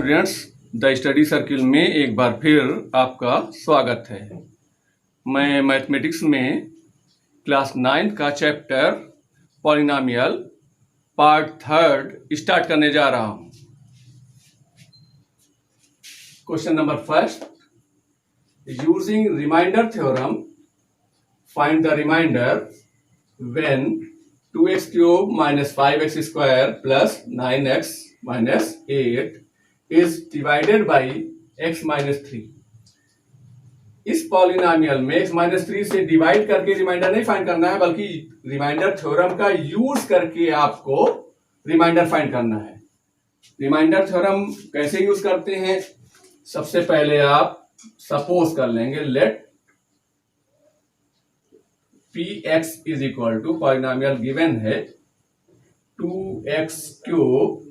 Students, the study circle में एक बार फिर आपका स्वागत है। मैं मैथमेटिक्स में क्लास 9 का चैप्टर पॉलिनोमियल पार्ट 3 स्टार्ट करने जा रहा हूं। Question number first, using remainder theorem find the remainder when 2x cube minus 5x square plus 9x minus 8 is divided by x minus 3। इस पॉलिनोमियल में x minus 3 से divide करके reminder नहीं find करना है, बल्कि रिमाइंडर थ्योरम का use करके आपको रिमाइंडर फाइंड करना है। रिमाइंडर थ्योरम कैसे यूज करते हैं? सबसे पहले आप सपोज कर लेंगे, let px is equal to, polynomial given है 2x cube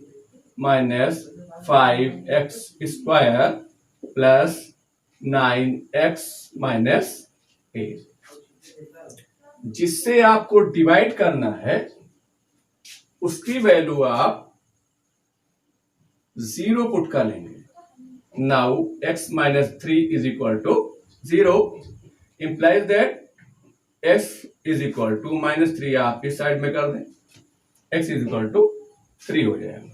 minus 5x square plus 9x minus 8। जिससे आपको डिवाइड करना है उसकी वैल्यू आप 0 पुट कर लेंगे। Now x minus 3 is equal to 0 implies that x is equal to minus 3 आप इस साइड में कर दें, x इज इक्वल टू 3 हो जाएगा।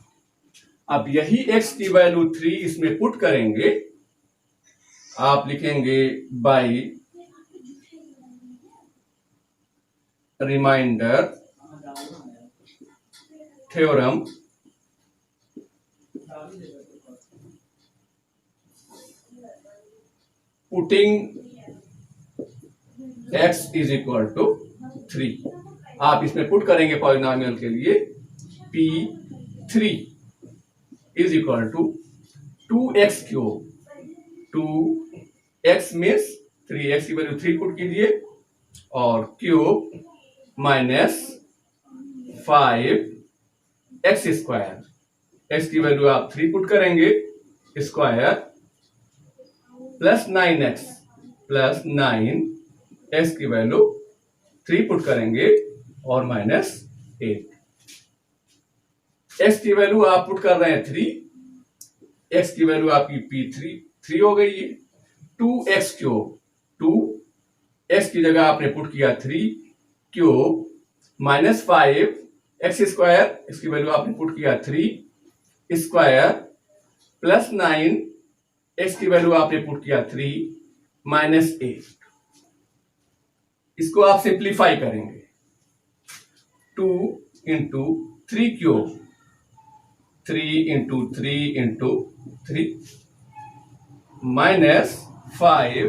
अब यही x की वैल्यू 3 इसमें पुट करेंगे, आप लिखेंगे by remainder theorem putting x is equal to 3। आप इसमें पुट करेंगे पॉलिनोमियल के लिए p3 is equal to 2x cube, 2x means 3x की वैल्यू 3 पुट कीजिए, और cube minus 5x square, x की वैल्यू आप 3 पुट करेंगे, square plus 9x plus 9x की वैल्यू 3 पुट करेंगे और माइनस 8। x की वैल्यू आप पुट कर रहे हैं 3, x की वैल्यू आपकी p3 हो गई है। 2x क्यूब, 2x की जगह आपने पुट किया 3 क्यूब माइनस 5x स्क्वायर, इसकी वैल्यू आपने पुट किया 3 स्क्वायर प्लस 9x की वैल्यू आपने पुट किया 3 माइनस 8। इसको आप सिंप्लीफाई करेंगे, 2 into 3 cube, 3 into 3 into 3 minus 5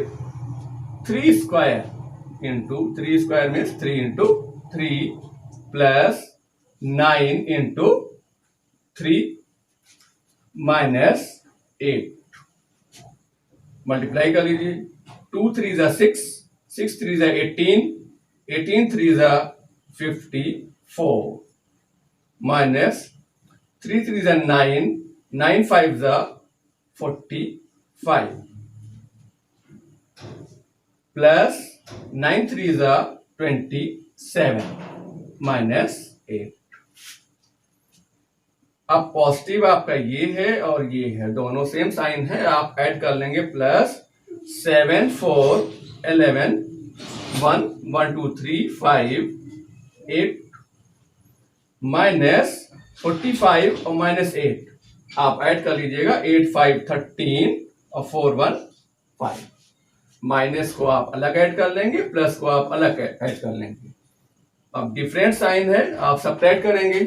3 square into 3 square means 3 into 3 plus 9 into 3 minus 8। Multiply कर लीजिए, 2 3 जा 6, 6 3 जा 18, 18 3 जा 54 माइनस 3 3 जा 9, 9 5 जा 45 प्लस 9 3 जा 27 माइनस 8। अब पॉजिटिव आपका ये है और ये है, दोनों सेम साइन है, आप ऐड कर लेंगे, प्लस 7 4 11 1 1 2 3 5 8 माइनस 45 और माइनस 8 आप ऐड कर लीजिएगा, 8 5 13 और 4 1 5। माइनस को आप अलग ऐड कर लेंगे, प्लस को आप अलग ऐड कर लेंगे। अब डिफरेंट साइन है, आप सब्ट्रैक्ट करेंगे,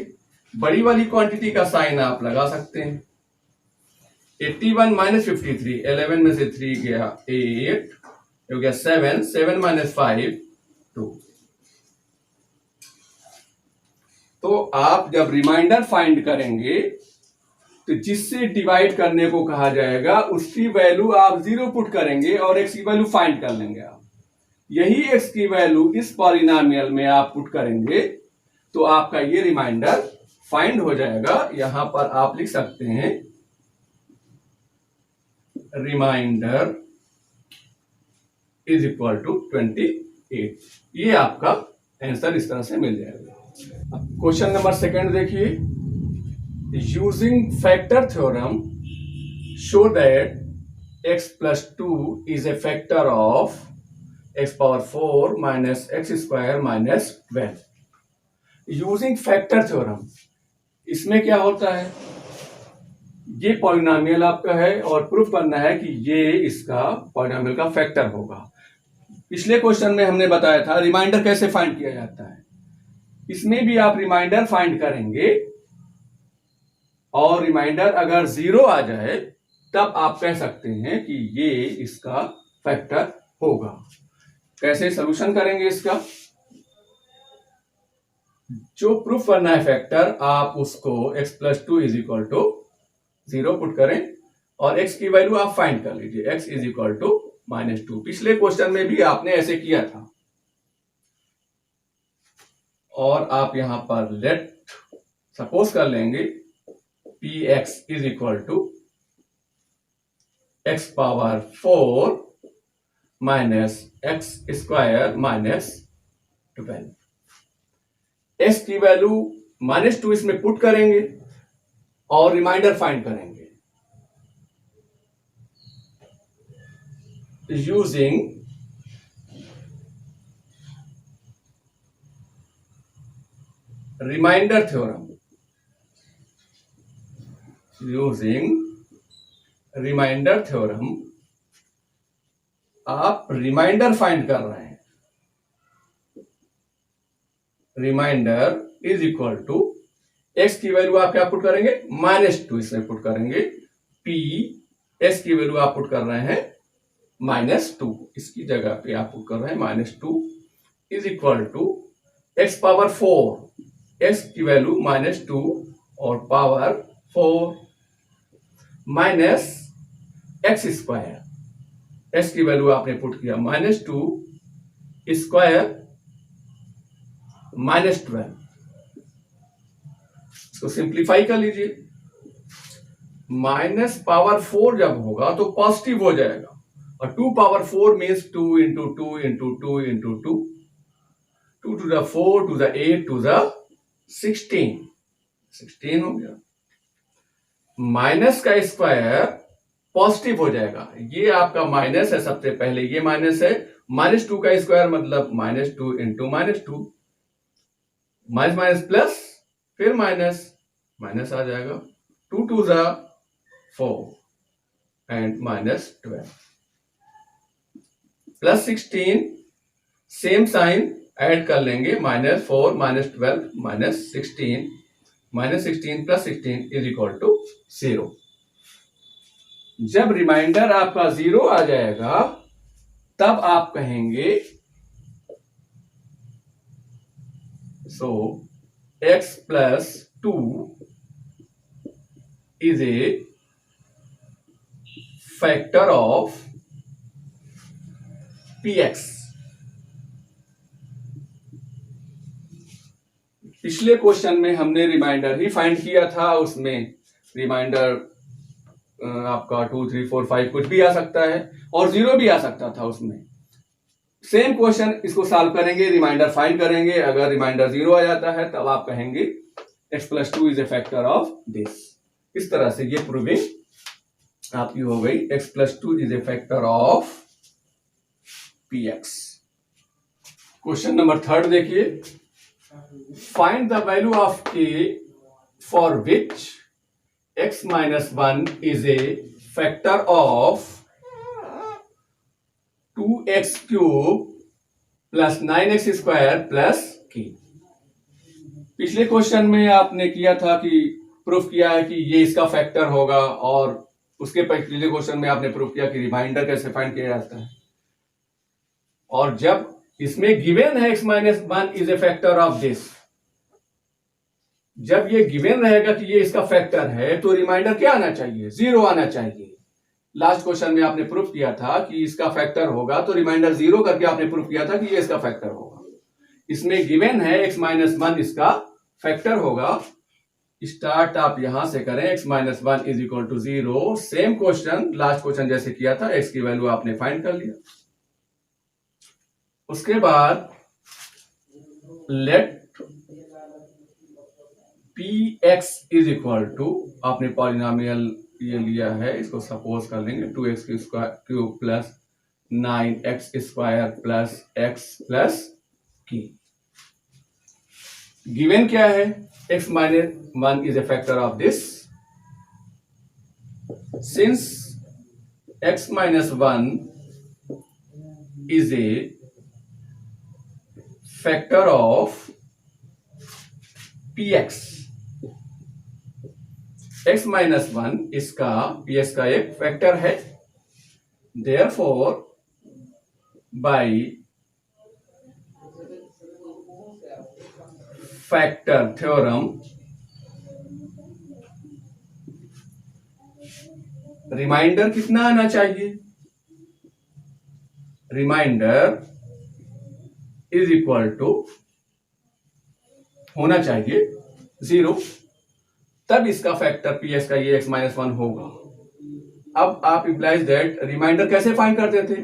बड़ी वाली क्वांटिटी का साइन आप लगा सकते हैं। 81 माइनस 53, 11 में से 3 गया 8 हो गया 7, 7 माइनस 5 2। तो आप जब रिमाइंडर फाइंड करेंगे तो जिससे डिवाइड करने को कहा जाएगा उसकी वैल्यू आप 0 पुट करेंगे और x की वैल्यू फाइंड कर लेंगे। आप यही x की वैल्यू इस पॉलिनोमियल में आप पुट करेंगे तो आपका ये रिमाइंडर फाइंड हो जाएगा। यहां पर आप लिख सकते हैं रिमाइंडर इज इक्वल टू 28। ये आपका आंसर इस तरह से मिल जाएगा। क्वेश्चन नंबर 2 देखिए, using factor theorem show that x plus 2 is a factor of x power 4 minus x square minus 12 using factor theorem. इसमें क्या होता है, ये पॉलिनोमियल आपका है और प्रूफ करना है कि ये इसका पॉलिनोमियल का फैक्टर होगा। पिछले क्वेश्चन में हमने बताया था रिमाइंडर कैसे फाइंड किया जाता है। इसमें भी आप रिमाइंडर फाइंड करेंगे और रिमाइंडर अगर 0 आ जाए तब आप कह सकते हैं कि ये इसका फैक्टर होगा। कैसे सॉल्यूशन करेंगे इसका, जो प्रूफ करना है फैक्टर, आप उसको x plus 2 is equal to 0 put करें और x की वैल्यू आप फाइंड कर लीजिए, x इज इक्वल टू -2। पिछले क्वेश्चन में भी आपने ऐसे किया था। और आप यहां पर लेट सपोज कर लेंगे px is equal to x power 4 minus X square minus 12। x की वैल्यू -2 इसमें पुट करेंगे और रिमाइंडर फाइंड करेंगे using remainder theorem. Using remainder theorem आप रिमाइंडर फाइंड कर रहे हैं। Remainder is equal to x की वैल्यू आप क्या पुट करेंगे, -2 इसमें पुट करेंगे। p s की वैल्यू आप पुट कर रहे हैं -2, इसकी जगह पे आप पुट कर रहे हैं -2 is equal to x power 4, x की वैल्यू -2 और power 4 minus X square, x की वैल्यू आपने पुट किया -2 स्क्वायर -12। इसको सिंप्लीफाई कर लीजिए। माइनस पावर 4 जब होगा तो पॉजिटिव हो जाएगा और 2 power 4 means 2 into 2 into 2 into 2, 2 to the 4 to the 8 to the 16 हो गया। माइनस का स्क्वायर पॉजिटिव हो जाएगा, ये आपका माइनस है, सबसे पहले ये माइनस है, -2 का स्क्वायर मतलब -2 इंटू -2, माइनस माइनस प्लस फिर माइनस आ जाएगा, 2 to the 4 and -12 plus 16, same sign add कर लेंगे, -4 -12 -16 प्लस 16 इज इक्वल टू 0। जब रिमाइंडर आपका 0 आ जाएगा तब आप कहेंगे सो x plus 2 is a factor of px। पिछले क्वेश्चन में हमने रिमाइंडर ही फाइंड किया था, उसमें रिमाइंडर आपका 2 3 4 5 कुछ भी आ सकता है और 0 भी आ सकता था उसमें। सेम क्वेश्चन इसको सॉल्व करेंगे, रिमाइंडर फाइंड करेंगे। अगर रिमाइंडर 0 आ जाता है तब आप कहेंगे x plus 2 is a factor of this. इस तरह से ये प्रूविंग आपकी हो गई, x plus 2 is a factor of px। Question number 3 देखिए, find the value of k for which x minus 1 is a factor of 2x cube plus 9x square plus k। पिछले question में आपने किया था कि प्रूफ किया है कि ये इसका फैक्टर होगा, और उसके पिछले क्वेश्चन में आपने प्रूफ किया कि रिमाइंडर कैसे फाइंड किया जाता है। और जब इसमें गिवन है x minus 1 is a factor of this, जब ये गिवन रहेगा कि ये इसका फैक्टर है तो रिमाइंडर क्या आना चाहिए, 0 आना चाहिए। लास्ट क्वेश्चन में आपने प्रूफ किया था कि इसका फैक्टर होगा तो रिमाइंडर 0 करके आपने प्रूफ किया था कि ये इसका फैक्टर होगा। इसमें गिवन है x माइनस 1 इसका फैक्टर होगा। स्टार्ट आप यहां से करें, x minus 1 is equal to 0। Same question last question जैसे किया था, x की वैल्यू आपने फाइंड कर लिया। उसके बाद let px is equal to, आपने पॉलिनोमियल ये लिया है, इसको सपोज कर लेंगे 2x cube plus 9x square plus x plus की। गिवन क्या है? x minus 1 is a factor of this. Since x minus 1 is a factor of px, x minus 1 इसका px का एक फैक्टर है। Therefore, by factor theorem, remainder कितना आना चाहिए? रिमाइंडर इज इक्वल टू होना चाहिए 0, तब इसका फैक्टर पीएस का ये x माइनस 1 होगा। अब आप इम्प्लाइज दैट रिमाइंडर कैसे फाइंड करते थे?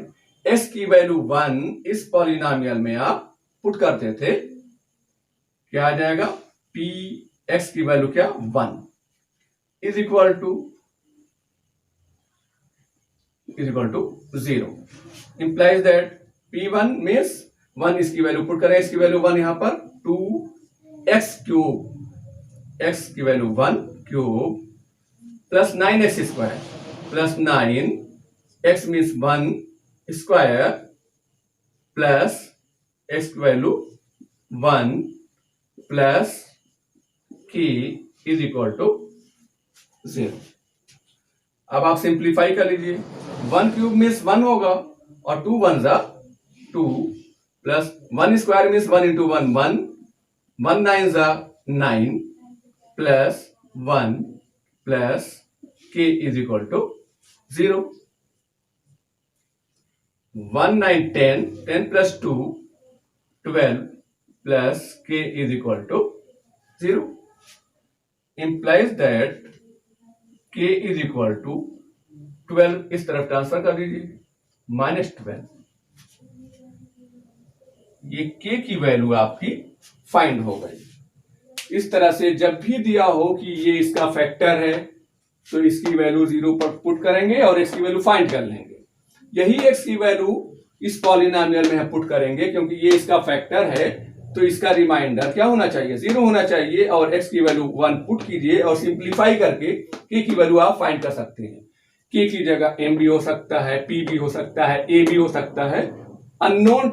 s की वैल्यू 1 इस पॉलिनोमियल में आप पुट करते थे, क्या आ जाएगा? पी एक्स की वैल्यू क्या? 1 is equal to 0, implies that P1 means 1 इसकी वैल्यू पुट करें, इसकी वैल्यू 1 यहां पर 2x क्यूब, x की value 1 cube plus 9x square plus 9, x means 1 square plus x की वैल्यू 1 प्लस की इज इक्वल टू 0। अब आप सिंप्लीफाई कर लीजिए, 1 क्यूब मीन्स 1 होगा और 2 1 जा 2 प्लस 1 स्क्वायर मीन्स 1 इंटू 1 1, 1 9 जा 9 plus 1 plus k is equal to 0। 1 9 10, 10 plus 2 12 plus k is equal to 0, implies that k is equal to 12 इस तरफ ट्रांसफर कर दीजिए, -12। ये k की वैल्यू आपकी फाइंड हो गई। इस तरह से जब भी दिया हो कि ये इसका फैक्टर है तो इसकी वैल्यू 0 पर पुट करेंगे और x की वैल्यू फाइंड कर लेंगे। यही x की वैल्यू इस पॉलिनोमियल में हम पुट करेंगे, क्योंकि ये इसका फैक्टर है तो इसका रिमाइंडर क्या होना चाहिए? 0 होना चाहिए और x की वैल्यू 1 पुट कीजिए और सिंप्लीफाई करके k की वैल्यू आप फाइंड कर सकते हैं। k की जगह m भी हो सकता है, p भी हो सकता है, a भी हो सकता है, अननोन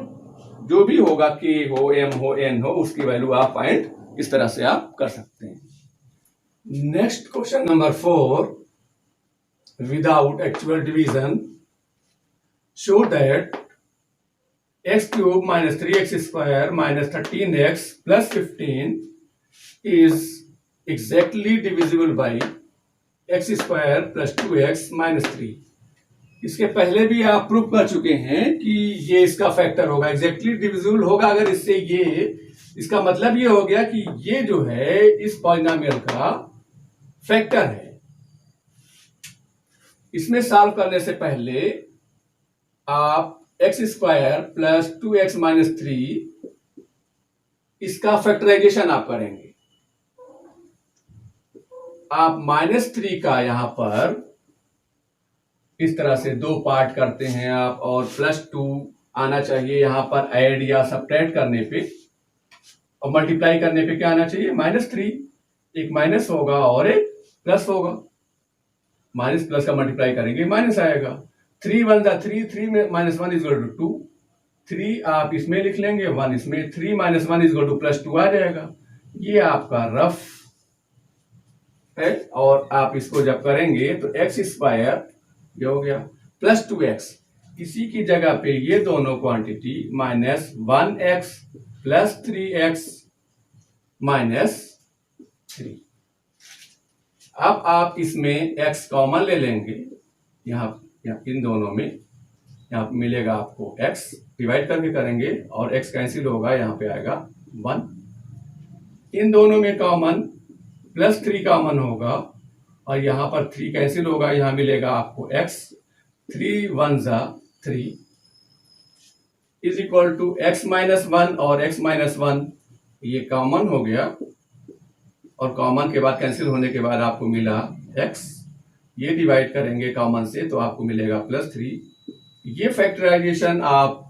जो भी होगा k हो, m हो, n हो, उसकी वैल्यू आप फाइंड इस तरह से आप कर सकते हैं। Next question number 4, without actual division show that x cube minus 3x square minus 13x plus 15 is exactly divisible by x square plus 2x minus 3। इसके पहले भी आप प्रूव कर चुके हैं कि ये इसका फैक्टर होगा, एग्जैक्टली डिविजिबल होगा। अगर इससे ये, इसका मतलब ये हो गया कि ये जो है इस पॉलिनोमियल का फैक्टर है। इसमें सॉल्व करने से पहले आप x square plus 2x minus 3 इसका फैक्टराइजेशन आप करेंगे। आप -3 का यहां पर इस तरह से 2 पार्ट करते हैं आप, और +2 आना चाहिए यहां पर ऐड या सब्ट्रैक्ट करने पे, और मल्टीप्लाई करने पे क्या आना चाहिए? -3। एक माइनस होगा और एक प्लस होगा, माइनस प्लस का मल्टीप्लाई करेंगे माइनस आएगा। 3 1 जा 3, 3 में -1 इज इक्वल टू 2, 3 आप इसमें लिख लेंगे, 1 इसमें, 3 - 1 इज इक्वल टू +2 आ जाएगा। ये आपका रफ है, और आप इसको जब करेंगे तो x स्क्वायर ये हो गया प्लस 2x, इसी की जगह पे ये दोनों quantity -1x plus 3x minus 3। अब आप इसमें x कॉमन ले लेंगे, यहाँ इन दोनों में यहाँ मिलेगा आपको x, डिवाइड करके करेंगे और x कैंसिल होगा, यहाँ पे आएगा 1। इन दोनों में कॉमन +3 कॉमन होगा और यहाँ पर 3 कैंसिल होगा, यहाँ मिलेगा आपको x, 3 1 जा 3 is equal to x minus 1 और x माइनस 1 ये कॉमन हो गया, और कॉमन के बाद कैंसिल होने के बाद आपको मिला x, ये डिवाइड करेंगे कॉमन से तो आपको मिलेगा +3। ये फैक्टराइजेशन आप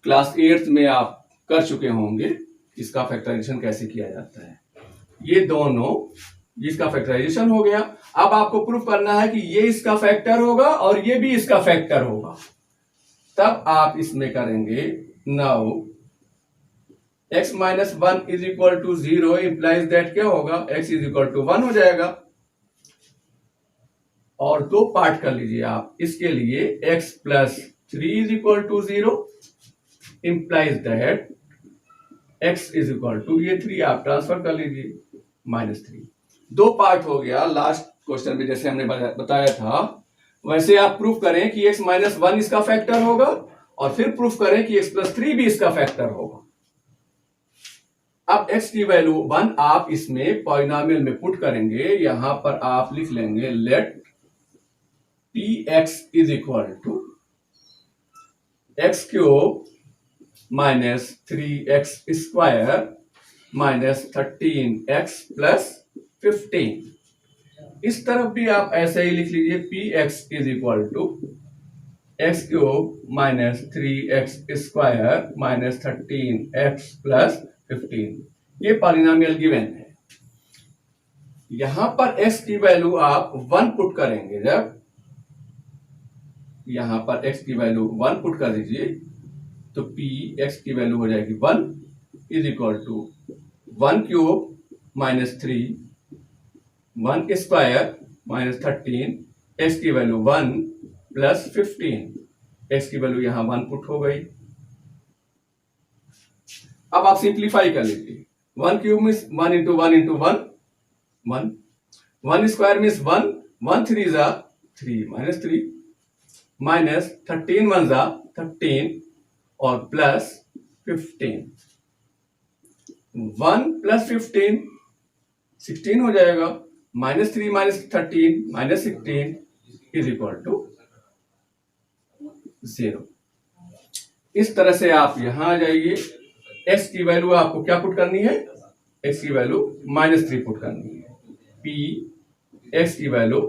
क्लास 8th में आप कर चुके होंगे, इसका फैक्टराइजेशन कैसे किया जाता है। ये दोनों इसका फैक्टराइजेशन हो गया। अब आपको प्रूफ करना है कि ये इसका फैक्टर होगा और ये भी इसका फैक्टर होगा, तब आप इसमें करेंगे। Now x minus 1 is equal to 0 implies that क्या होगा, x इज इक्वल टू 1 हो जाएगा। और दो पार्ट कर लीजिए आप इसके लिए, x plus 3 is equal to 0 implies that x is equal to, ये 3 आप ट्रांसफर कर लीजिए, -3। दो पार्ट हो गया। लास्ट क्वेश्चन में जैसे हमने बताया था वैसे आप प्रूफ करें कि x माइनस 1 इसका फैक्टर होगा और फिर प्रूफ करें कि x प्लस 3 भी इसका फैक्टर होगा। अब x की वैल्यू 1 आप इसमें पॉलिनोमियल में पुट करेंगे। यहां पर आप लिख लेंगे let px is equal to x cube minus 3x square minus 13x plus 15। इस तरफ भी आप ऐसे ही लिख लीजिए px is equal to x cube minus 3x square minus 13x plus 15। ये पॉलिनोमियल गिवन है। यहां पर x की वैल्यू आप 1 पुट करेंगे। जब यहां पर x की वैल्यू 1 पुट कर दीजिए तो p x की वैल्यू हो जाएगी 1 is equal to 1 cube minus 3 1 square minus 13 x की वैल्यू 1 प्लस 15। x की वैल्यू यहां 1 पुट हो गई। अब आप सिंप्लीफाई कर लीजिए। 1 cube means 1 into 1 into 1 1 1 square means 1 1 3 जा 3 माइनस 3 माइनस 13 1 जा 13 और प्लस 15। 1 प्लस 15 16 हो जाएगा। -3 minus 13 minus 16 is equal to 0। इस तरह से आप यहां आ जाइए। x की वैल्यू आपको क्या पुट करनी है, x की वैल्यू -3 पुट करनी है। p x की value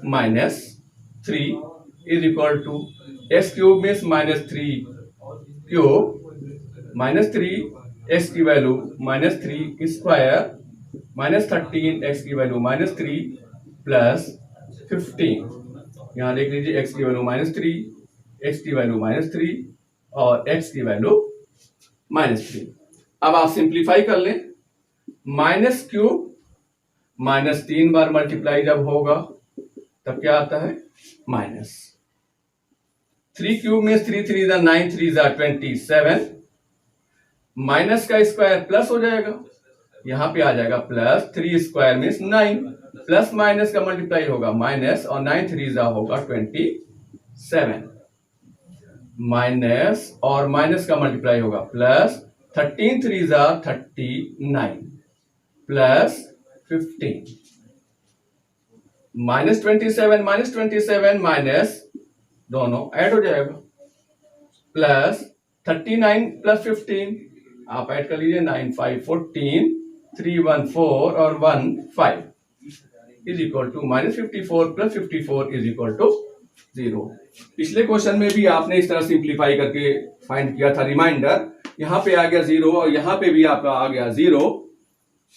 -3 is equal to x cube means -3 cube -3 x की वैल्यू -3 स्क्वायर -13 x की वैल्यू -3 प्लस 15। यहां देख लीजिए x की वैल्यू -3 x की वैल्यू -3 और x की वैल्यू -3। अब आप सिंप्लीफाई कर लें। माइनस क्यूब -3 बार मल्टीप्लाई जब होगा तब क्या आता है माइनस। 3 क्यूब में 3 3 जा 9 3 जा 27। माइनस का स्क्वायर प्लस हो जाएगा, यहां पे आ जाएगा plus 3 square means 9 plus minus का मल्टीप्लाई होगा माइनस और 9 3 जा होगा 27। माइनस और माइनस का मल्टीप्लाई होगा प्लस 13 3 जा 39 प्लस 15 -27 माइनस दोनों ऐड हो जाएगा प्लस 39 प्लस 15 आप ऐड कर लीजिए 9 5 14 3 1 4 और 1 5 is equal to -54 plus 54 is equal to 0। पिछले क्वेश्चन में भी आपने इस तरह सिंप्लीफाई करके फाइंड किया था रिमाइंडर। यहां पे आ गया 0 और यहां पे भी आपका आ गया 0।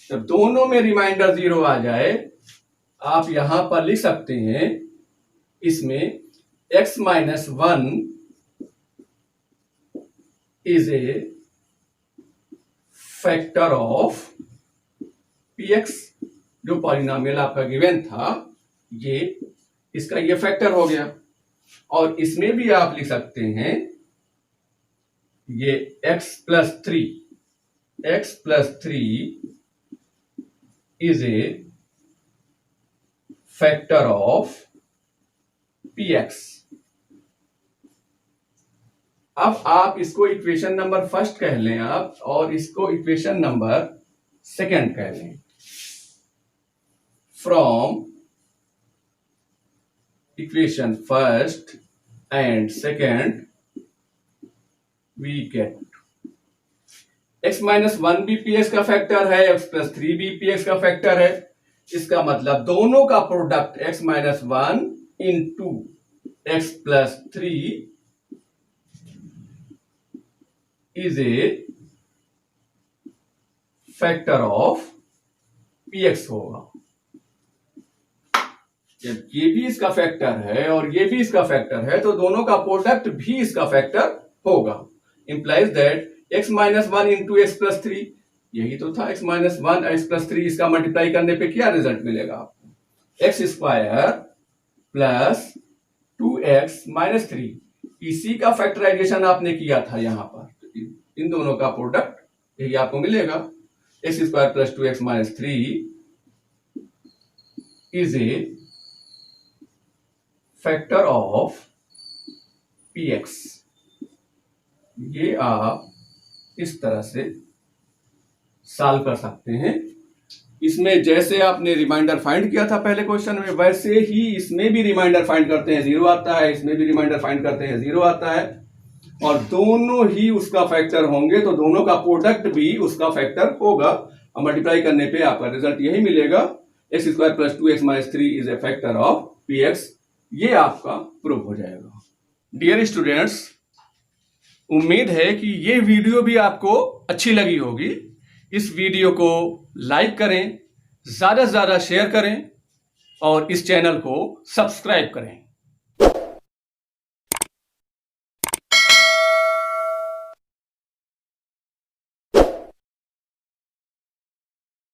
जब दोनों में रिमाइंडर 0 आ जाए आप यहां पर लिख सकते हैं इसमें x minus 1 is a factor of px। जो पॉलिनोमियल आपका गिवन था ये इसका ये फैक्टर हो गया। और इसमें भी आप लिख सकते हैं ये x plus 3 is a factor of px। अब आप इसको इक्वेशन नंबर फर्स्ट कह लें आप और इसको इक्वेशन नंबर सेकंड कह लें। From equation first and second we get x minus 1 भी px का फैक्टर है, x प्लस 3 भी px का फैक्टर है। इसका मतलब दोनों का product x minus 1 into x plus 3 is a factor of px होगा। जब ये भी इसका फैक्टर है और ये भी इसका फैक्टर है तो दोनों का प्रोडक्ट भी इसका फैक्टर होगा। Implies that x minus 1 into x plus 3, यही तो था x माइनस 1 एक्स प्लस 3, इसका मल्टीप्लाई करने पे क्या रिजल्ट मिलेगा आपको, x square plus 2x minus 3। इसी का फैक्टराइजेशन आपने किया था यहां पर, इन दोनों का प्रोडक्ट यही आपको मिलेगा। X square plus 2x minus 3 is a factor of px। ये आप इस तरह से सॉल्व कर सकते हैं। इसमें जैसे आपने रिमाइंडर फाइंड किया था पहले क्वेश्चन में, वैसे ही इसमें भी रिमाइंडर फाइंड करते हैं 0 आता है, इसमें भी रिमाइंडर फाइंड करते हैं 0 आता है, और दोनों ही उसका फैक्टर होंगे तो दोनों का प्रोडक्ट भी उसका फैक्टर होगा। और मल्टीप्लाई करने पे आपका रिजल्ट यही मिलेगा, x square plus 2x minus 3 is a factor of px। ये आपका प्रूव हो जाएगा। डियर स्टूडेंट्स, उम्मीद है कि ये वीडियो भी आपको अच्छी लगी होगी। इस वीडियो को लाइक करें, ज़्यादा से ज़्यादा शेयर करें और इस चैनल को सब्सक्राइब करें।